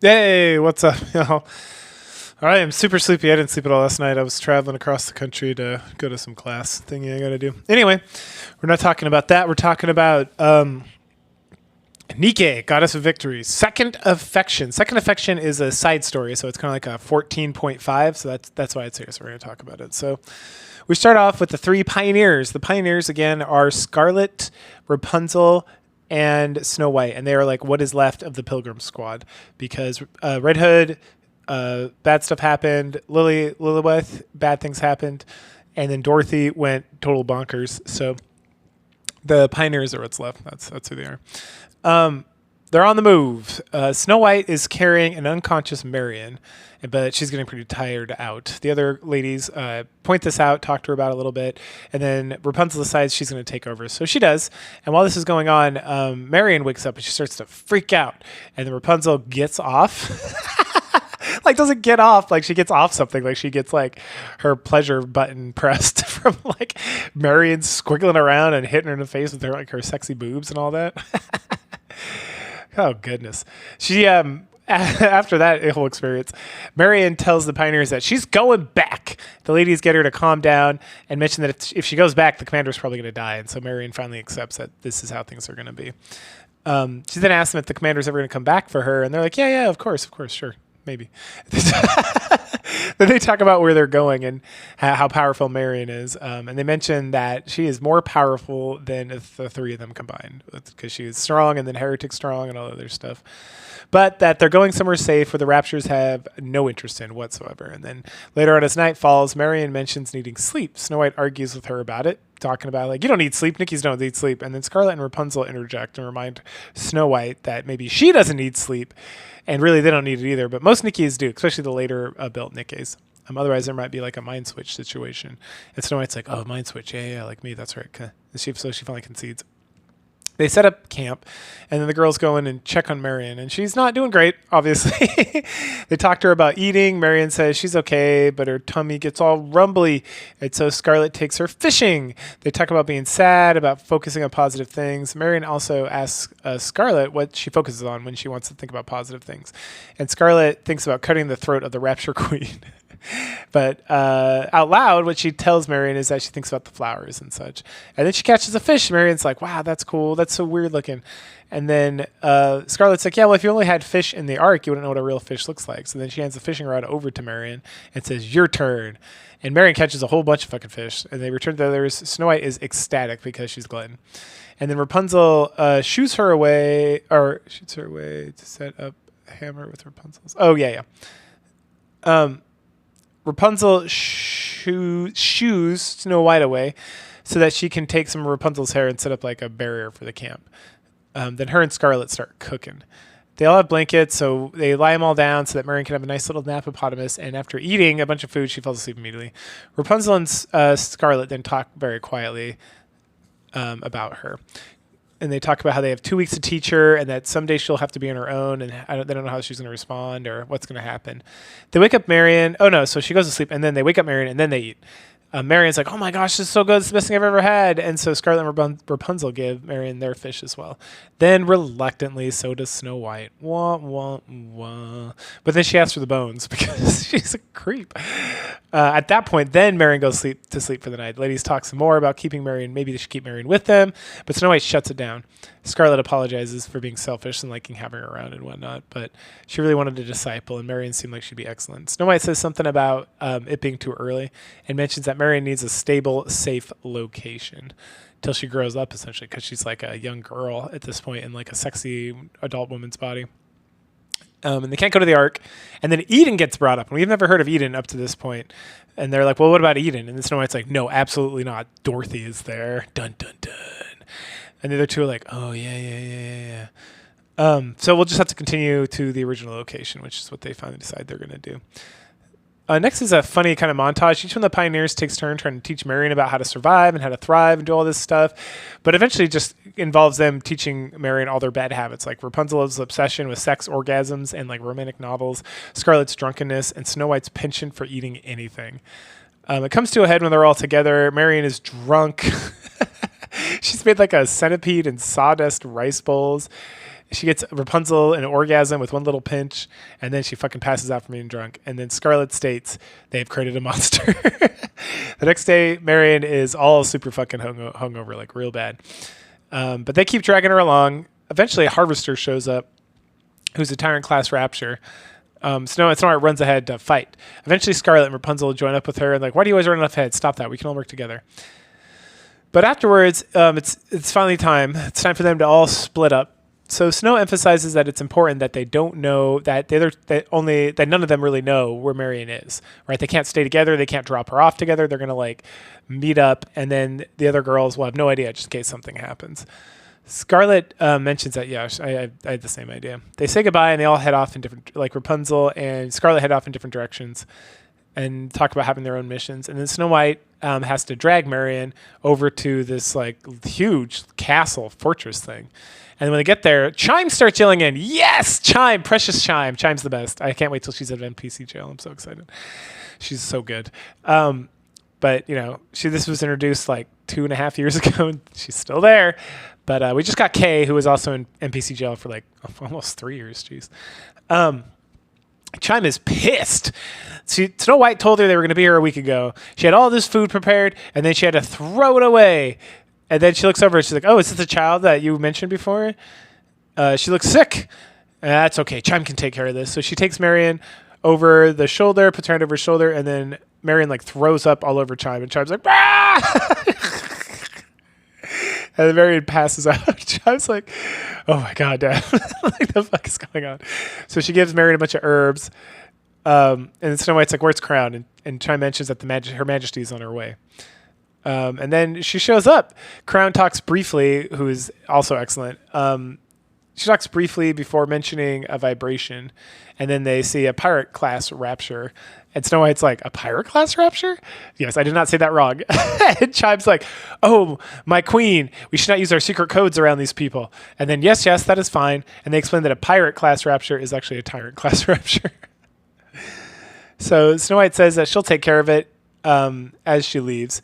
Hey, what's up, y'all? All right, I'm super sleepy. I didn't sleep at all last night. I was traveling across the country to go to some class thingy I got to do. Anyway, we're not talking about that. We're talking about Nikke, Goddess of Victory. Second Affection. Second Affection is a side story, so it's kind of like a 14.5, so that's why it's here. So we're going to talk about it. So we start off with the three pioneers. The pioneers, again, are Scarlet, Rapunzel, and Snow White, and they are like what is left of the Pilgrim Squad because Red Hood, bad stuff happened. Lilith, bad things happened, and then Dorothy went total bonkers. So the pioneers are what's left. That's who they are. They're on the move. Snow White is carrying an unconscious Marian, but she's getting pretty tired out. The other ladies point this out, talk to her about it a little bit, and then Rapunzel decides she's going to take over. So she does. And while this is going on, Marian wakes up and she starts to freak out. And then Rapunzel gets off. Like doesn't get off, like she gets off something, like she gets like her pleasure button pressed from like Marian squiggling around and hitting her in the face with her sexy boobs and all that. Oh goodness. She after that whole experience, Marian tells the pioneers that she's going back. The ladies get her to calm down and mention that if she goes back, the commander's probably going to die. And so Marian finally accepts that this is how things are going to be. She then asks them if the commander's ever going to come back for her, and they're like, yeah, of course, sure. Maybe. Then they talk about where they're going and how powerful Marian is. And they mention that she is more powerful than the three of them combined because she is strong and then heretic strong and all other stuff. But that they're going somewhere safe where the Raptures have no interest in whatsoever. And then later on as night falls, Marian mentions needing sleep. Snow White argues with her about it, talking about like, you don't need sleep. Nickies don't need sleep. And then Scarlet and Rapunzel interject and remind Snow White that maybe she doesn't need sleep. And really, they don't need it either. But most Nikkes do, especially the later built Nikkes. Otherwise, there might be like a mind switch situation. And Snow White's like, oh, mind switch. Yeah, like me. That's right. So she finally concedes. They set up camp, and then the girls go in and check on Marian, and she's not doing great, obviously. They talk to her about eating. Marian says she's okay, but her tummy gets all rumbly, and so Scarlet takes her fishing. They talk about being sad, about focusing on positive things. Marian also asks Scarlet what she focuses on when she wants to think about positive things, and Scarlet thinks about cutting the throat of the Rapture Queen. But out loud, what she tells Marian is that she thinks about the flowers and such. And then she catches a fish. Marian's like, wow, that's cool. That's so weird looking. And then Scarlet's like, yeah, well, if you only had fish in the ark, you wouldn't know what a real fish looks like. So then she hands the fishing rod over to Marian and says, your turn. And Marian catches a whole bunch of fucking fish. And they return to the others. Snow White is ecstatic because she's glutton. And then Rapunzel shoots her away to set up a hammer with Rapunzel's. Oh, yeah. Rapunzel shoos Snow White away so that she can take some of Rapunzel's hair and set up like a barrier for the camp. Then her and Scarlet start cooking. They all have blankets, so they lie them all down so that Marian can have a nice little napopotamus. And after eating a bunch of food, she falls asleep immediately. Rapunzel and Scarlet then talk very quietly about her. And they talk about how they have 2 weeks to teach her and that someday she'll have to be on her own and they don't know how she's going to respond or what's going to happen. They wake up Marian. Oh, no. So she goes to sleep and then they wake up Marian and then they eat. Marian's like, oh, my gosh, this is so good. It's the best thing I've ever had. And so Scarlet and Rapunzel give Marian their fish as well. Then reluctantly, so does Snow White. Wah, wah, wah. But then she asks for the bones because she's a creep. At that point, then Marian goes to sleep for the night. The ladies talk some more about keeping Marian. Maybe they should keep Marian with them. But Snow White shuts it down. Scarlet apologizes for being selfish and liking having her around and whatnot. But she really wanted a disciple, and Marian seemed like she'd be excellent. Snow White says something about it being too early and mentions that Marian needs a stable, safe location till she grows up, essentially, because she's like a young girl at this point in like a sexy adult woman's body. And they can't go to the ark. And then Eden gets brought up. And we've never heard of Eden up to this point. And they're like, well, what about Eden? And then Snow White's like, no, absolutely not. Dorothy is there. Dun, dun, dun. And the other two are like, oh, yeah. So we'll just have to continue to the original location, which is what they finally decide they're going to do. Next is a funny kind of montage. Each one of the pioneers takes turn trying to teach Marian about how to survive and how to thrive and do all this stuff. But eventually just involves them teaching Marian all their bad habits, like Rapunzel's obsession with sex orgasms and like romantic novels, Scarlet's drunkenness, and Snow White's penchant for eating anything. It comes to a head when they're all together. Marian is drunk. She's made like a centipede and sawdust rice bowls. She gets Rapunzel an orgasm with one little pinch, and then she fucking passes out from being drunk. And then Scarlet states they've created a monster. The next day, Marian is all super fucking hungover, like real bad. But they keep dragging her along. Eventually, a harvester shows up, who's a tyrant class rapture. Snow White runs ahead to fight. Eventually, Scarlet and Rapunzel join up with her and like, why do you always run off ahead? Stop that. We can all work together. But afterwards, it's finally time. It's time for them to all split up. So Snow emphasizes that it's important that they don't know that that none of them really know where Marian is. Right? They can't stay together. They can't drop her off together. They're gonna like meet up, and then the other girls will have no idea just in case something happens. Scarlet mentions that, yeah, I had the same idea. They say goodbye and they all head off in different, like Rapunzel and Scarlet head off in different directions and talk about having their own missions. And then Snow White has to drag Marian over to this like huge castle fortress thing. And when they get there, Chime starts yelling in, yes, Chime, precious Chime. Chime's the best. I can't wait till she's at NPC jail. I'm so excited. She's so good. But, you know, this was introduced like 2.5 years ago, and she's still there. But we just got Kay, who was also in NPC jail for like almost 3 years. Jeez. Chime is pissed. Snow White told her they were going to be here a week ago. She had all this food prepared, and then she had to throw it away. And then she looks over and she's like, oh, is this the child that you mentioned before? She looks sick. That's okay. Chime can take care of this. So she takes Marian over the shoulder, puts her hand over her shoulder, and then Marian like throws up all over Chime. And Chime's like, ah! And then Marian passes out. Chime's like, oh my God, Dad. Like, the fuck is going on? So she gives Marian a bunch of herbs. And then Snow White's like, where's Crown? And Chime mentions that Her Majesty is on her way. And then she shows up. Crown talks briefly, who is also excellent. She talks briefly before mentioning a vibration. And then they see a pirate class rapture. And Snow White's like, a pirate class rapture? Yes, I did not say that wrong. And Chime's like, oh, my queen, we should not use our secret codes around these people. And then, yes, that is fine. And they explain that a pirate class rapture is actually a tyrant class rapture. So Snow White says that she'll take care of it as she leaves,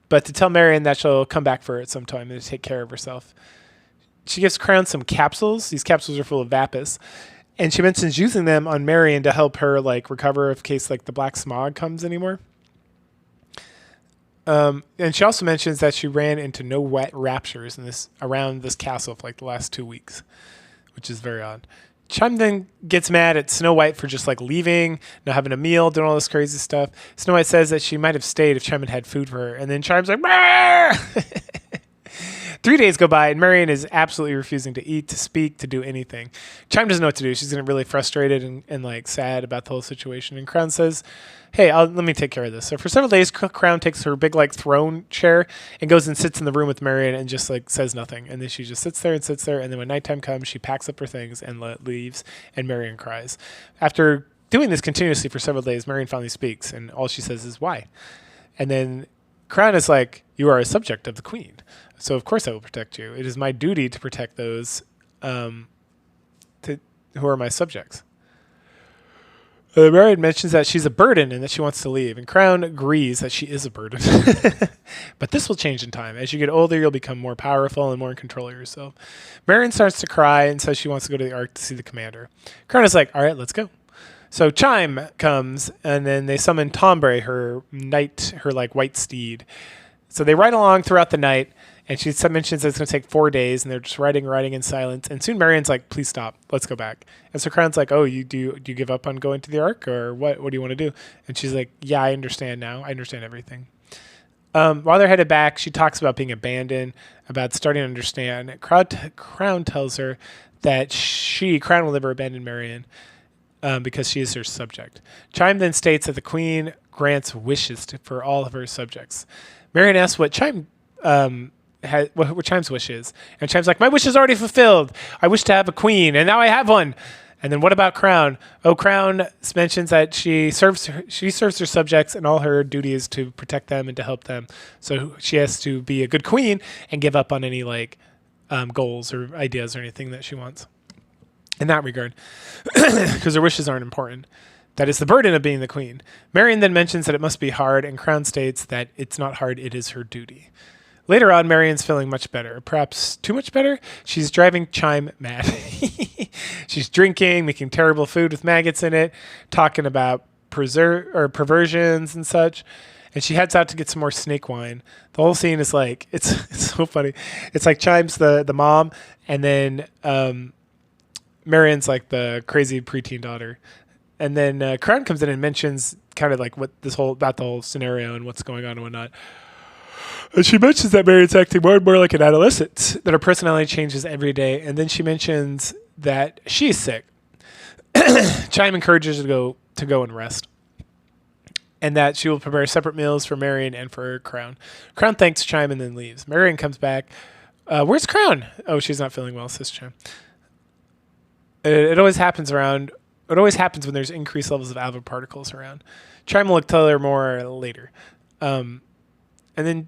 but to tell Marian that she'll come back for it sometime and to take care of herself. She gives Crown some capsules. These capsules are full of Vapis. And she mentions using them on Marian to help her like recover in case like the black smog comes anymore. And she also mentions that she ran into no wet raptures around this castle for like the last 2 weeks, which is very odd. Chime then gets mad at Snow White for just like leaving, not having a meal, doing all this crazy stuff. Snow White says that she might have stayed if Chime had food for her. And then Chime's like, 3 days go by and Marian is absolutely refusing to eat, to speak, to do anything. Chime doesn't know what to do. She's getting really frustrated and like sad about the whole situation. And Crown says, hey, let me take care of this. So for several days, Crown takes her big like throne chair and goes and sits in the room with Marian and just like says nothing. And then she just sits there. And then when nighttime comes, she packs up her things and leaves, and Marian cries. After doing this continuously for several days, Marian finally speaks, and all she says is, why? And then Crown is like, you are a subject of the queen. So of course I will protect you. It is my duty to protect those who are my subjects. Marian mentions that she's a burden and that she wants to leave. And Crown agrees that she is a burden. But this will change in time. As you get older, you'll become more powerful and more in control of yourself. Marian starts to cry and says she wants to go to the Ark to see the commander. Crown is like, all right, let's go. So Chime comes, and then they summon Tombre, her knight, her like white steed. So they ride along throughout the night, and she mentions that it's going to take 4 days, and they're just riding in silence. And soon Marian's like, please stop. Let's go back. And so Crown's like, oh, do you give up on going to the Ark, or what do you want to do? And she's like, yeah, I understand now. I understand everything. While they're headed back, she talks about being abandoned, about starting to understand. Crown tells her that Crown will never abandon Marian because she is her subject. Chime then states that the queen grants wishes for all of her subjects. Marian asks what Chime what Chime's wish is. And Chime's like, my wish is already fulfilled. I wish to have a queen, and now I have one. And then what about Crown? Oh, Crown mentions that she serves her subjects, and all her duty is to protect them and to help them. So she has to be a good queen and give up on any like goals or ideas or anything that she wants in that regard, because her wishes aren't important. That is the burden of being the queen. Marian then mentions that it must be hard, and Crown states that it's not hard, it is her duty. Later on, Marian's feeling much better, perhaps too much better. She's driving Chime mad. She's drinking, making terrible food with maggots in it, talking about perversions and such. And she heads out to get some more snake wine. The whole scene is like, it's so funny. It's like Chime's the mom, and then Marian's like the crazy preteen daughter. And then Crown comes in and mentions kind of like about the whole scenario and what's going on and whatnot. And she mentions that Marian's acting more and more like an adolescent, that her personality changes every day. And then she mentions that she's sick. Chime encourages her to go and rest, and that she will prepare separate meals for Marian and for Crown. Crown thanks Chime and then leaves. Marian comes back. Where's Crown? Oh, she's not feeling well, says Chime. It always happens when there's increased levels of alpha particles around. Chime will tell her more later. And then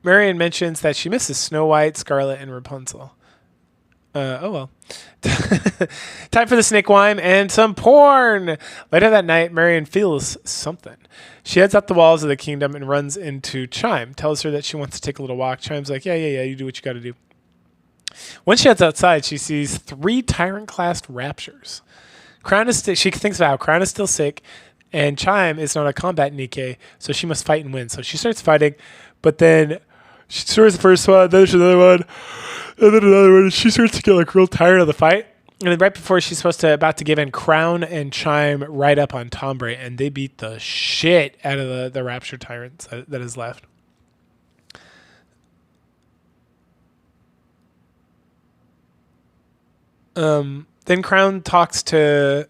Marian mentions that she misses Snow White, Scarlet, and Rapunzel. Oh well. Time for the snake wine and some porn. Later that night, Marian feels something. She heads up the walls of the kingdom and runs into Chime. Tells her that she wants to take a little walk. Chime's like, yeah, you do what you got to do. When she heads outside, she sees 3 tyrant-classed raptures. She thinks about how Crown is still sick, and Chime is not a combat Nikke, so she must fight and win. So she starts fighting, but then she destroys the first one, then there's another one, and then another one, and she starts to get like real tired of the fight. And then right before she's about to give in, Crown and Chime ride up on Tombre, and they beat the shit out of the rapture tyrants that is left. Then Crown talks to...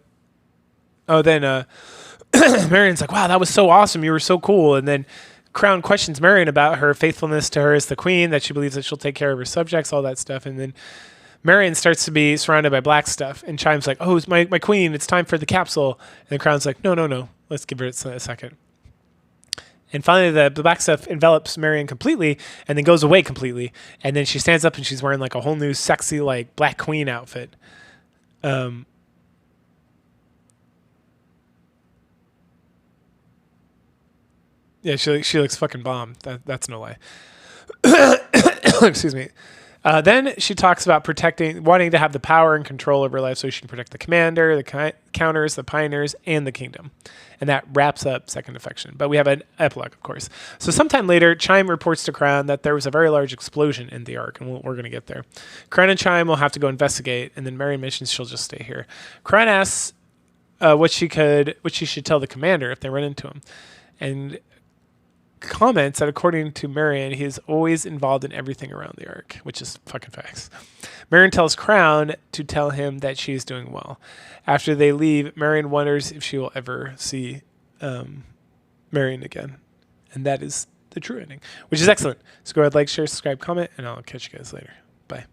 Marian's like, wow, that was so awesome. You were so cool. And then Crown questions Marian about her faithfulness to her as the queen, that she believes that she'll take care of her subjects, all that stuff. And then Marian starts to be surrounded by black stuff. And Chime's like, oh, it's my queen. It's time for the capsule. And the Crown's like, no. Let's give it a second. And finally, the black stuff envelops Marian completely and then goes away completely. And then she stands up and she's wearing like a whole new sexy like black queen outfit. Yeah, she looks fucking bomb. That's no lie. Excuse me. Then she talks about wanting to have the power and control over her life so she can protect the commander, the counters, the pioneers, and the kingdom. And that wraps up Second Affection. But we have an epilogue, of course. So sometime later, Chime reports to Crown that there was a very large explosion in the Ark, and we're going to get there. Crown and Chime will have to go investigate, and then Marian mentions she'll just stay here. Crown asks what she should tell the commander if they run into him. And comments that according to Marian, he is always involved in everything around the Ark, which is fucking facts. Marian tells Crown to tell him that she is doing well. After they leave, Marian wonders if she will ever see Marian again. And that is the true ending, which is excellent. So go ahead, like, share, subscribe, comment, and I'll catch you guys later. Bye.